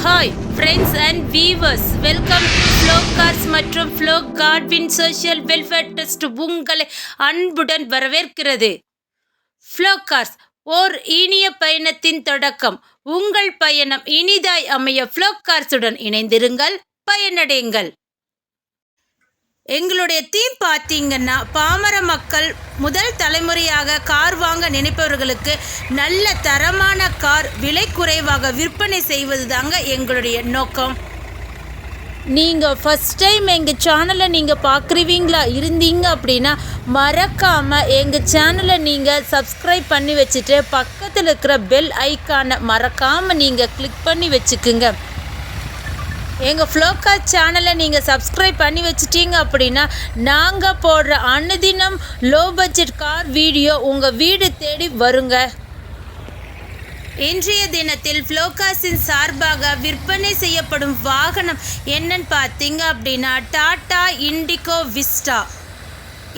Hi friends and viewers, welcome to flow cars மற்றும் flow கார்ட்வின் social welfare trust உங்களை அன்புடன் வரவேற்கிறது. ஃப்ளோ கார்ஸ் ஓர் இனிய பயணத்தின் தொடக்கம். உங்கள் பயணம் இனிதாய் அமைய ஃப்ளோ கார்ஸுடன் இணைந்திருங்கள், பயனடையுங்கள். எங்களுடைய தீம் பார்த்தீங்கன்னா, பாமர மக்கள் முதல் தலைமுறையாக கார் வாங்க நினைப்பவர்களுக்கு நல்ல தரமான கார் விலை குறைவாக விற்பனை செய்வது தாங்க எங்களுடைய நோக்கம். நீங்கள் ஃபஸ்ட் டைம் எங்கள் சேனலை நீங்கள் பார்க்குறீங்களா இருந்தீங்க அப்படின்னா மறக்காமல் எங்கள் சேனலை நீங்கள் சப்ஸ்கிரைப் பண்ணி வச்சுட்டு பக்கத்தில் இருக்கிற பெல் ஐக்கானை மறக்காமல் நீங்கள் கிளிக் பண்ணி வச்சுக்குங்க. எங்கள் ஃப்ளோ கார் சேனலை நீங்கள் சப்ஸ்கிரைப் பண்ணி வச்சிட்டிங்க அப்படின்னா நாங்கள் போடுற அனுதினம் லோ பட்ஜெட் கார் வீடியோ உங்கள் வீடு தேடி வருங்க. இன்றைய தினத்தில் ஃப்ளோ கார்ஸின் சார்பாக விற்பனை செய்யப்படும் வாகனம் என்னன்னு பார்த்தீங்க அப்படின்னா டாடா இண்டிகோ விஸ்டா.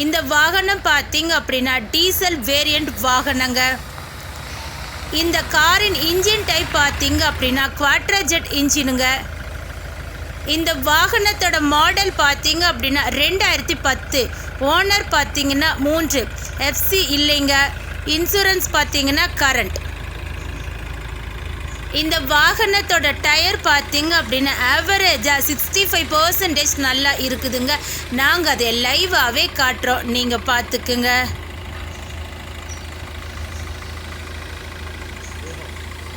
இந்த வாகனம் பார்த்தீங்க அப்படின்னா டீசல் வேரியண்ட் வாகனங்க. இந்த காரின் இன்ஜின் டைப் பார்த்தீங்க அப்படின்னா குவாட்ரஜெட் இன்ஜினுங்க. இந்த வாகனத்தோட மாடல் பார்த்தீங்க அப்படின்னா 2010. ஓனர் பார்த்தீங்கன்னா 3. எஃப்சி இல்லைங்க. இன்சூரன்ஸ் பார்த்தீங்கன்னா கரண்ட். இந்த வாகனத்தோட டயர் பார்த்தீங்க அப்படின்னா ஆவரேஜாக 65% நல்லா இருக்குதுங்க. நாங்கள் அதை லைவாகவே காட்டுறோம், நீங்கள் பார்த்துக்குங்க.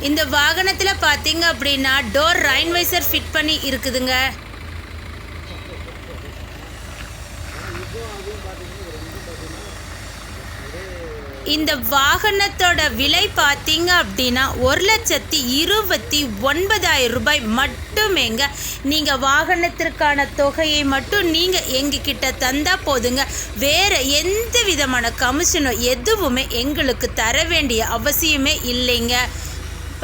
இந்த வாகனத்தில் பார்த்தீங்க அப்படின்னா டோர் ரைன்வைசர் ஃபிட் பண்ணி இருக்குதுங்க. இந்த வாகனத்தோட விலை பார்த்தீங்க அப்படின்னா 1,29,000 ரூபாய் மட்டுமேங்க. நீங்கள் வாகனத்திற்கான தொகையை மட்டும் நீங்கள் எங்ககிட்ட தந்தால் போதுங்க. வேறு எந்த விதமான கமிஷனோ எதுவுமே எங்களுக்கு தர வேண்டிய அவசியமே இல்லைங்க.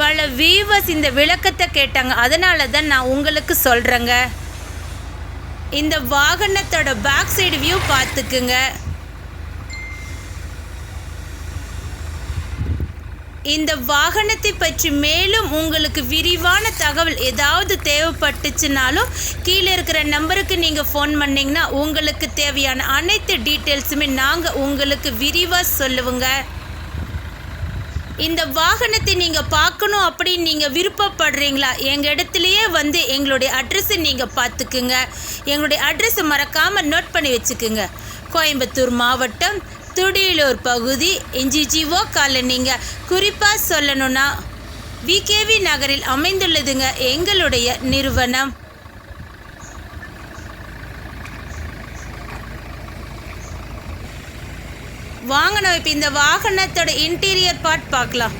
பல வியூவர்ஸ் இந்த விளக்கத்தை கேட்டாங்க, அதனால தான் நான் உங்களுக்கு சொல்கிறேங்க. இந்த வாகனத்தோட பேக் சைடு வியூ பார்த்துக்குங்க. இந்த வாகனத்தை பற்றி மேலும் உங்களுக்கு விரிவான தகவல் ஏதாவது தேவைப்பட்டுச்சுனாலும் கீழே இருக்கிற நம்பருக்கு நீங்கள் ஃபோன் பண்ணிங்கன்னா உங்களுக்கு தேவையான அனைத்து டீட்டெயில்ஸுமே நாங்கள் உங்களுக்கு விரிவாக சொல்லுவோங்க. இந்த வாகனத்தை நீங்கள் பார்க்கணும் அப்படின்னு நீங்கள் விருப்பப்படுறீங்களா? எங்கள் இடத்துலையே வந்து எங்களுடைய அட்ரஸை நீங்கள் பார்த்துக்குங்க. எங்களுடைய அட்ரஸை மறக்காமல் நோட் பண்ணி வச்சுக்குங்க. கோயம்புத்தூர் மாவட்டம் துடியலூர் பகுதி என்ஜிஓ காலனிங்க. குறிப்பாக சொல்லணும்னா விகேவி நகரில் அமைந்துள்ளதுங்க எங்களுடைய நிறுவனம். வாங்கணும். இப்போ இந்த வாகனத்தோட இன்டீரியர் பார்ட் பார்க்கலாம்.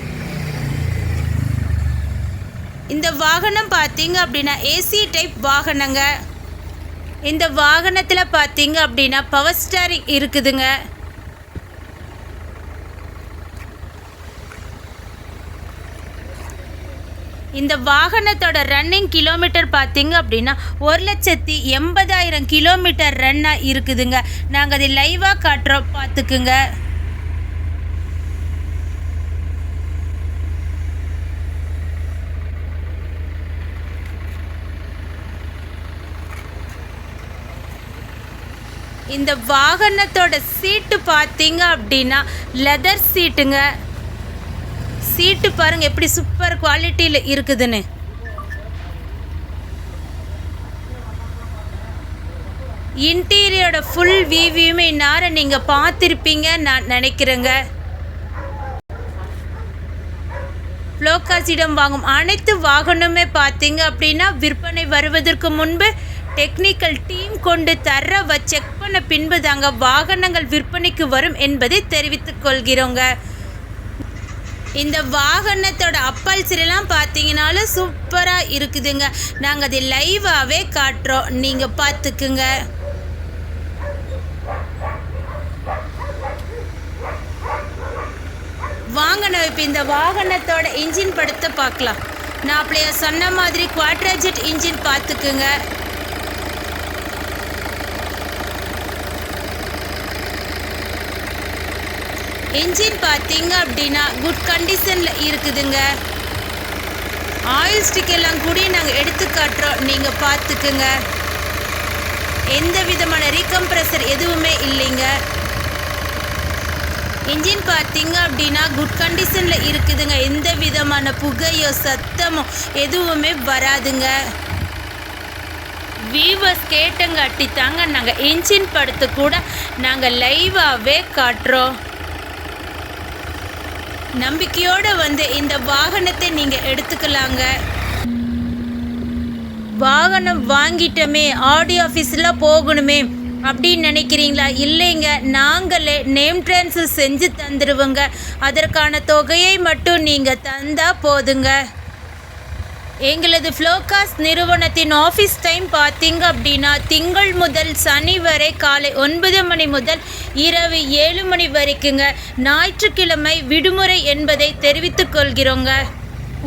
இந்த வாகனம் பார்த்தீங்க அப்படின்னா ஏசி டைப் வாகனங்க. இந்த வாகனத்தில் பார்த்தீங்க அப்படின்னா பவர் ஸ்டீரிங் இருக்குதுங்க. இந்த வாகனத்தோட ரன்னிங் கிலோமீட்டர் பார்த்தீங்க அப்படின்னா 1,80,000 கிலோமீட்டர் ரன்னாக இருக்குதுங்க. நாங்கள் அதை லைவாக காட்டுறோம், பார்த்துக்குங்க. இந்த வாகனத்தோட சீட்டு பார்த்தீங்க அப்படின்னா லெதர் சீட்டுங்க. சீட்டு பாருங்க எப்படி சூப்பர் குவாலிட்டியில் இருக்குதுன்னு. இன்டீரியரோட ஃபுல் வியூவுமே இந்நேரம் நீங்கள் பார்த்துருப்பீங்க நான் நினைக்கிறேங்க. ஃப்ளோ கார்ஸிடம் வாங்கும் அனைத்து வாகனமே பார்த்தீங்க அப்படின்னா விற்பனை வருவதற்கு முன்பு டெக்னிக்கல் டீம் கொண்டு தர செக் பண்ண பின்பு தாங்க வாகனங்கள் விற்பனைக்கு வரும் என்பதை தெரிவித்துக் கொள்கிறோங்க. இந்த வாகனத்தோட அப்பல்சரெல்லாம் பார்த்தீங்கன்னாலும் சூப்பராக இருக்குதுங்க. நாங்கள் அதை லைவாகவே காட்டுறோம், நீங்கள் பார்த்துக்குங்க. வாங்கணும். இப்போ இந்த வாகனத்தோட இன்ஜின் படத்தை பார்க்கலாம். நான் அப்படியே சொன்ன மாதிரி குவாட்ரஜெட் இன்ஜின் பார்த்துக்குங்க. இன்ஜின் பார்த்தீங்க அப்படின்னா குட் கண்டிஷனில் இருக்குதுங்க. ஆயில் ஸ்டிக் எல்லாம் கூட நாங்கள் எடுத்து காட்டுறோம், நீங்கள் பார்த்துக்குங்க. எந்த விதமான ரீகம்ப்ரெசர் எதுவுமே இல்லைங்க. இன்ஜின் பார்த்தீங்க அப்படின்னா குட் கண்டிஷனில் இருக்குதுங்க. எந்த விதமான புகையோ சத்தமோ எதுவுமே வராதுங்க. வீவர்ஸ் கேட்டங்காட்டி தாங்க நாங்கள் இன்ஜின் படத்தை கூட நாங்கள் லைவாகவே காட்டுறோம். நம்பிக்கையோடு வந்து இந்த வாகனத்தை நீங்கள் எடுத்துக்கலாங்க. வாகனம் வாங்கிட்டோமே, ஆடி ஆஃபீஸில் போகணுமே அப்படின்னு நினைக்கிறீங்களா? இல்லைங்க, நாங்களே நேம் ட்ரான்ஸ்ஃபர் செஞ்சு தந்துடுவோங்க. அதற்கான தொகையை மட்டும் நீங்கள் தந்தால் போதுங்க. எங்களது ஃப்ளோகாஸ் நிறுவனத்தின் ஆஃபீஸ் டைம் பார்த்தீங்க அப்படின்னா திங்கள் முதல் சனி வரை காலை 9 மணி முதல் இரவு 7 மணி வரைக்குங்க. ஞாயிற்றுக்கிழமை விடுமுறை என்பதை தெரிவித்துக் கொள்கிறோங்க.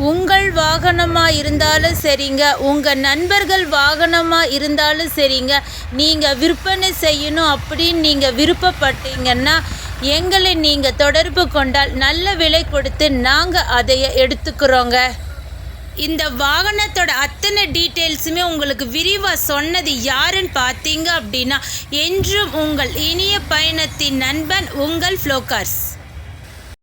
உங்கள் வாகனமாக இருந்தாலும் சரிங்க, உங்கள் நண்பர்கள் வாகனமாக இருந்தாலும் சரிங்க, நீங்கள் விற்பனை செய்யணும் அப்படின்னு நீங்கள் விருப்பப்பட்டீங்கன்னா எங்களை நீங்கள் தொடர்பு கொண்டால் நல்ல விலை கொடுத்து நாங்கள் அதை எடுத்துக்கிறோங்க. இந்த வாகனத்தோட அத்தனை டீட்டெயில்ஸுமே உங்களுக்கு விரிவாக சொன்னது யாருன்னு பார்த்தீங்க அப்படின்னா என்றும் உங்கள் இனிய பயணத்தின் நண்பன் உங்கள் ஃப்ளோகார்ஸ்.